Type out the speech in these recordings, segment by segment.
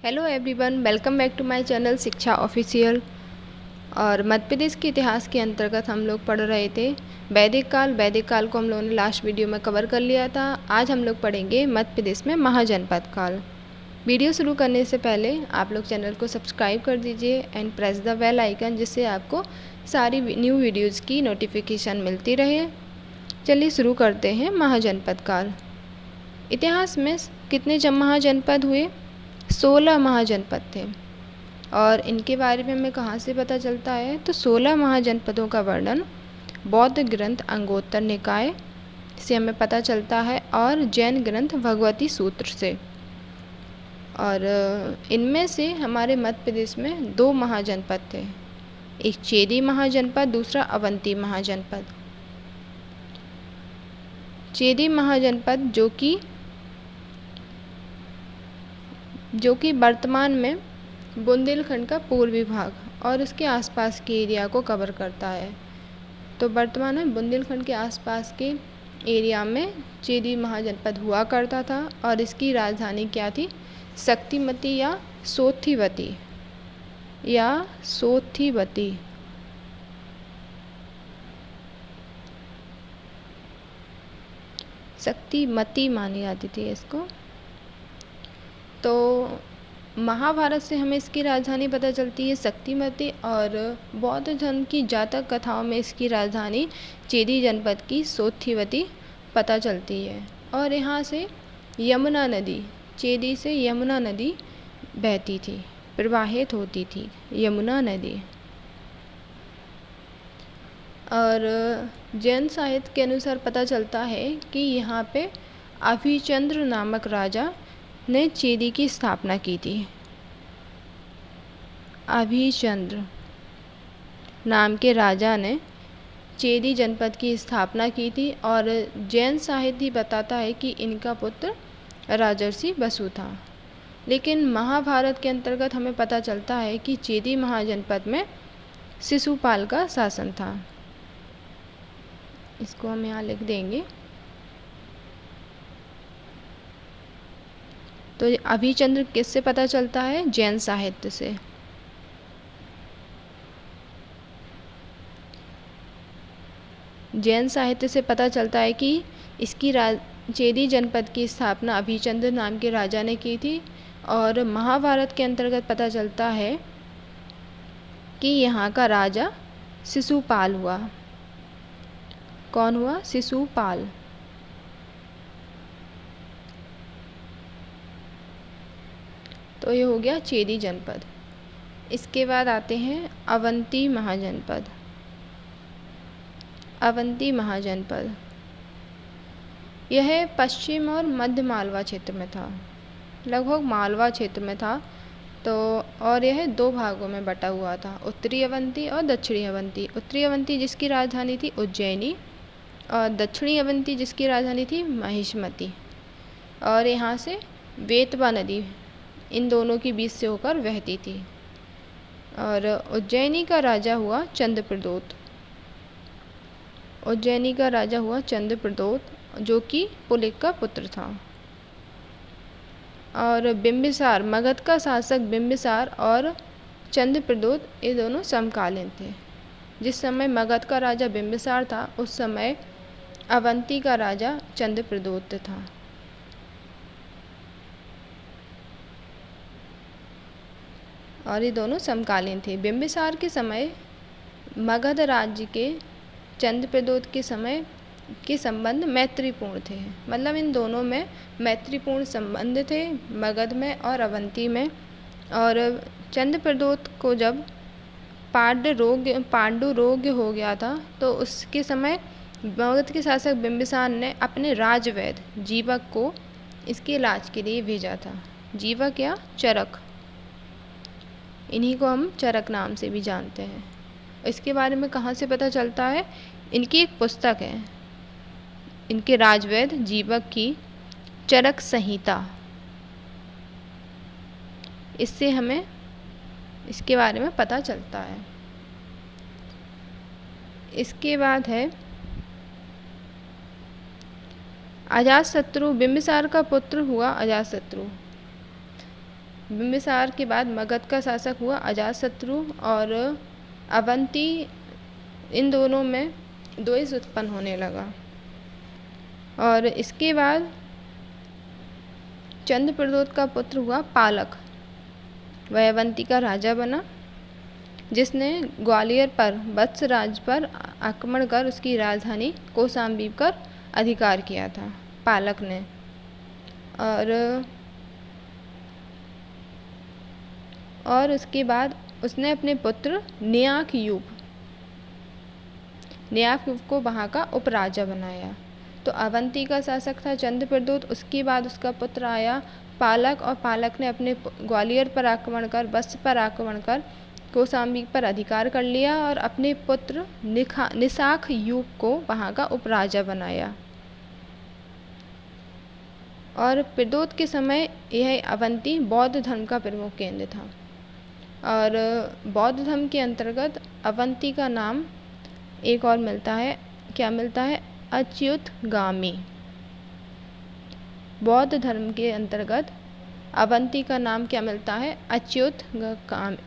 Hello everyone, welcome back to my channel Shiksha official. और मध्य प्रदेश के इतिहास के अंतर्गत हम लोग पढ़ रहे थे वैदिक काल को हम लोगों ने लास्ट वीडियो में कवर कर लिया था। आज हम लोग पढ़ेंगे मध्य प्रदेश में महाजनपद काल। वीडियो शुरू करने से पहले आप लोग चैनल को सब्सक्राइब कर दीजिए and press the bell icon, जिससे आपको सारी न्यू वीडियोज़ की नोटिफिकेशन मिलती रहे। चलिए शुरू करते हैं महाजनपद काल। इतिहास में कितने महाजनपद हुए? 16 महाजनपद थे। और इनके बारे में हमें कहाँ से पता चलता है? तो 16 महाजनपदों का वर्णन बौद्ध ग्रंथ अंगोत्तर निकाय से हमें पता चलता है और जैन ग्रंथ भगवती सूत्र से। और इनमें से हमारे मध्य प्रदेश में 2 महाजनपद थे, एक चेदी महाजनपद, दूसरा अवंती महाजनपद। चेदी महाजनपद जो कि वर्तमान में बुंदेलखंड का पूर्वी भाग और उसके आसपास के एरिया को कवर करता है। तो वर्तमान में बुंदेलखंड के आसपास के एरिया में चेदी महाजनपद हुआ करता था और इसकी राजधानी क्या थी? शक्तिमती या सोथिवती शक्तिमती मानी जाती थी इसको। तो महाभारत से हमें इसकी राजधानी पता चलती है शक्तिमती, और बौद्ध धर्म की जातक कथाओं में इसकी राजधानी चेदी जनपद की सोथिवती पता चलती है। और यहाँ से यमुना नदी, चेदी से यमुना नदी बहती थी, प्रवाहित होती थी यमुना नदी। और जैन साहित्य के अनुसार पता चलता है कि यहाँ पे अभिचंद्र नामक राजा ने चेदी की स्थापना की थी। अभिचंद्र नाम के राजा ने चेदी जनपद की स्थापना की थी। और जैन साहित्य बताता है कि इनका पुत्र राजर्षि बसु था। लेकिन महाभारत के अंतर्गत हमें पता चलता है कि चेदी महाजनपद में शिशुपाल का शासन था। इसको हम यहाँ लिख देंगे। तो अभिचंद्र किससे पता चलता है? जैन साहित्य से। जैन साहित्य से पता चलता है कि इसकी चेदी जनपद की स्थापना अभिचंद्र नाम के राजा ने की थी। और महाभारत के अंतर्गत पता चलता है कि यहाँ का राजा शिशुपाल हुआ। कौन हुआ? शिशुपाल। तो ये हो गया चेदी जनपद। इसके बाद आते हैं अवंती महाजनपद। अवंती महाजनपद यह पश्चिम और मध्य मालवा क्षेत्र में था, लगभग मालवा क्षेत्र में था। तो और यह 2 भागों में बटा हुआ था, उत्तरी अवंती और दक्षिणी अवंती। उत्तरी अवंती जिसकी राजधानी थी उज्जैनी, और दक्षिणी अवंती जिसकी राजधानी थी महिष्मती। और यहाँ से वेतवा नदी इन दोनों के बीच से होकर बहती थी। और उज्जैनी का राजा हुआ चंद्रप्रदोत। उज्जैनी का राजा हुआ चंद्रप्रदोत, जो कि पुलिक का पुत्र था। और बिंबिसार, मगध का शासक बिंबिसार और चंद्रप्रदोत ये दोनों समकालीन थे। जिस समय मगध का राजा बिंबिसार था, उस समय अवंती का राजा चंद्रप्रदोत था। और ये दोनों समकालीन थे। बिंबिसार के समय मगध राज्य के चंद्रप्रदोत के समय के संबंध मैत्रीपूर्ण थे। मतलब इन दोनों में मैत्रीपूर्ण संबंध थे, मगध में और अवंती में। और चंद्रप्रदोत को जब पांडु रोग हो गया था, तो उसके समय मगध के शासक बिंबिसार ने अपने राजवैद्य जीवक को इसके इलाज के लिए भेजा था। जीवक या चरक, इन्हीं को हम चरक नाम से भी जानते हैं। इसके बारे में कहाँ से पता चलता है? इनकी एक पुस्तक है, इनके राजवैद्य जीवक की चरक संहिता। इससे हमें इसके बारे में पता चलता है। इसके बाद है अजातशत्रु। बिंबिसार का पुत्र हुआ अजातशत्रु। बिंबिसार के बाद मगध का शासक हुआ अजातशत्रु, और अवंती, इन दोनों में द्वेष उत्पन्न होने लगा। और इसके बाद चंद्रप्रद्योत का पुत्र हुआ पालक, वह अवंती का राजा बना, जिसने ग्वालियर पर वत्सराज पर आक्रमण कर उसकी राजधानी कौशाम्बी पर अधिकार किया था पालक ने। और उसके बाद उसने अपने पुत्र न्याकयूप को वहाँ का उपराजा बनाया। तो अवंती का शासक था चंद्रप्रद्योत, उसके बाद उसका पुत्र आया पालक, और पालक ने अपने ग्वालियर पर आक्रमण कर, वत्स पर आक्रमण कर कौशाम्बी पर अधिकार कर लिया और अपने पुत्र निशाकयूप को वहाँ का उपराजा बनाया। और प्रद्योत के समय यह अवंती बौद्ध धर्म का प्रमुख केंद्र था। और बौद्ध धर्म के अंतर्गत अवंती का नाम एक और मिलता है, क्या मिलता है? अच्युतगामी। बौद्ध धर्म के अंतर्गत अवंती का नाम क्या मिलता है?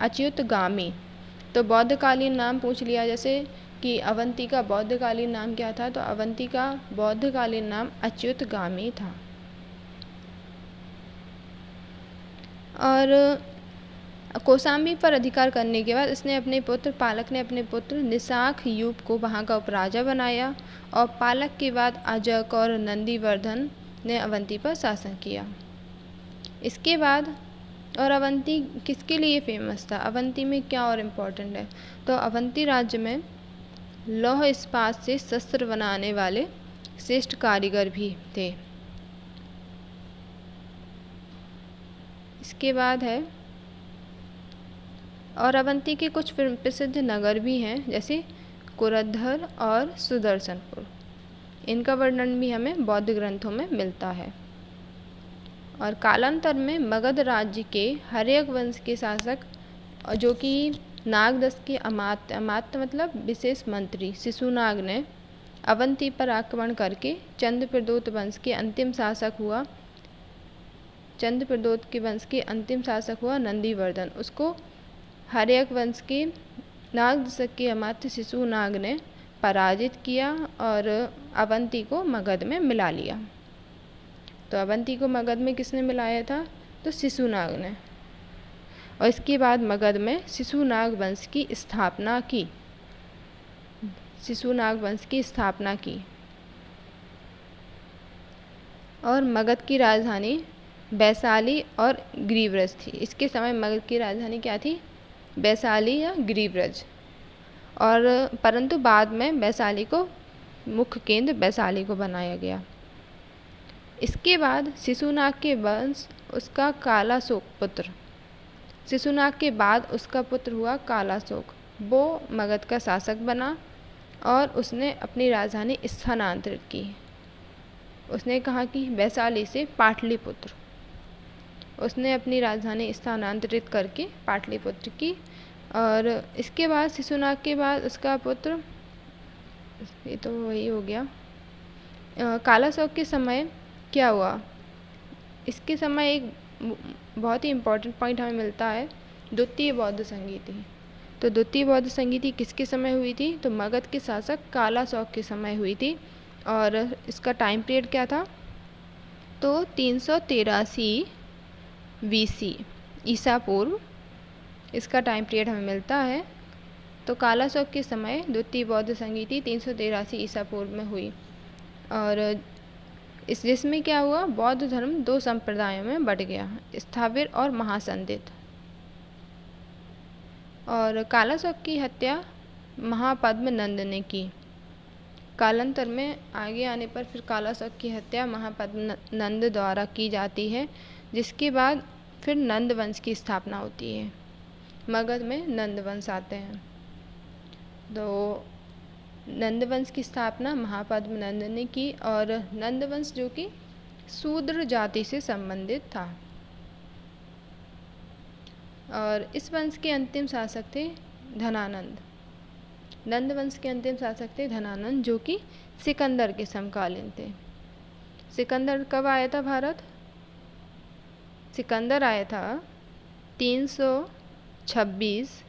अच्युतगामी। तो बौद्धकालीन नाम पूछ लिया, जैसे कि अवंती का बौद्धकालीन नाम क्या था, तो अवंती का बौद्धकालीन नाम अच्युतगामी था। और कौशाम्बी पर अधिकार करने के बाद इसने अपने पुत्र पालक ने अपने पुत्र निशाकयूप को वहाँ का उपराजा बनाया, और पालक के बाद अजक और नंदीवर्धन ने अवंती पर शासन किया। इसके बाद और अवंती किसके लिए फेमस था? अवंती में क्या और इम्पोर्टेंट है? तो अवंती राज्य में लौह इस्पात से शस्त्र बनाने वाले श्रेष्ठ कारीगर भी थे। इसके बाद है, और अवंती के कुछ प्रसिद्ध नगर भी हैं, जैसे कुरधर और सुदर्शनपुर। इनका वर्णन भी हमें बौद्ध ग्रंथों में मिलता है। और कालांतर में मगध राज्य के हर्यक वंश के शासक, जो कि नागदश के अमात्य मतलब विशेष मंत्री शिशुनाग ने अवंती पर आक्रमण करके चंद्रप्रद्योत वंश के अंतिम शासक हुआ। चंद्रप्रद्योत के वंश के अंतिम शासक हुआ नंदीवर्धन। उसको हर्यक वंश के नागदश के अमात्य शिशुनाग ने पराजित किया और अवंती को मगध में मिला लिया। तो अवंती को मगध में किसने मिलाया था? तो शिशुनाग ने। और इसके बाद मगध में शिशुनाग वंश की स्थापना की। शिशुनाग वंश की स्थापना की। और मगध की राजधानी वैशाली और गिरिव्रज थी। इसके समय मगध की राजधानी क्या थी? वैशाली या गिरिव्रज। और परंतु बाद में वैशाली को मुख्य केंद्र वैशाली को बनाया गया। इसके बाद शिशुनाग के वंश उसका कालाशोक पुत्र, शिशुनाग के बाद उसका पुत्र हुआ कालाशोक। वो मगध का शासक बना और उसने अपनी राजधानी स्थानांतरित की। उसने कहा कि वैशाली से पाटलिपुत्र। उसने अपनी राजधानी स्थानांतरित करके पाटलिपुत्र की। और इसके बाद शिशुनाग के बाद उसका पुत्र, ये तो वही हो गया, कालाशोक के समय क्या हुआ? इसके समय एक बहुत ही इम्पोर्टेंट पॉइंट हमें मिलता है, द्वितीय बौद्ध संगीति। तो द्वितीय बौद्ध संगीति किसके समय हुई थी? तो मगध के शासक कालाशोक के समय हुई थी। और इसका टाइम पीरियड क्या था? तो 383 BC ईसा पूर्व इसका टाइम पीरियड हमें मिलता है। तो कालाशोक के समय द्वितीय बौद्ध संगीति 383 ईसा पूर्व में हुई। और जिसमें क्या हुआ? बौद्ध धर्म 2 संप्रदायों में बट गया, स्थाविर और महासंदित। और कालाशोक की हत्या महापद्म नंद ने की। कालांतर में आगे आने पर फिर कालाशोक की हत्या महापद्म नंद द्वारा की जाती है, जिसके बाद फिर नंद वंश की स्थापना होती है। मगध में नंद वंश आते हैं। तो नंद वंश की स्थापना महापद्म नंद ने की। और नंद वंश जो कि शूद्र जाति से संबंधित था। और इस वंश के अंतिम शासक थे धनानंद। नंद वंश के अंतिम शासक थे धनानंद, जो कि सिकंदर के समकालीन थे। सिकंदर कब आया था भारत? सिकंदर आया था 326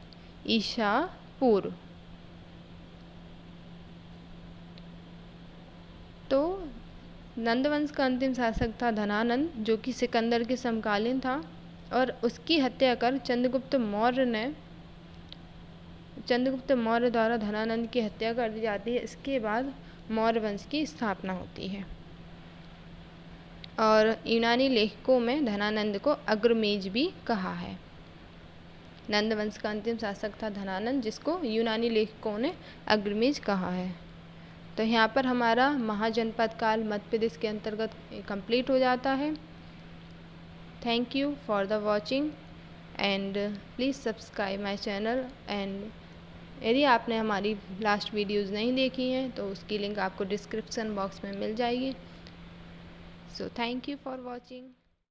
ईसा पूर्व। तो नंद वंश का अंतिम शासक था धनानंद, जो कि सिकंदर के समकालीन था, और उसकी हत्या कर चंद्रगुप्त मौर्य द्वारा धनानंद की हत्या कर दी जाती है। इसके बाद मौर्य वंश की स्थापना होती है। और यूनानी लेखकों में धनानंद को अग्रमेज भी कहा है। नंद वंश का अंतिम शासक था धनानंद, जिसको यूनानी लेखकों ने अग्रमेज कहा है। तो यहाँ पर हमारा महाजनपद काल मध्य प्रदेश के अंतर्गत कंप्लीट हो जाता है। Thank you for the watching and please subscribe my channel. And यदि आपने हमारी लास्ट वीडियोज़ नहीं देखी हैं तो उसकी लिंक आपको डिस्क्रिप्शन बॉक्स में मिल जाएगी। So thank you for watching.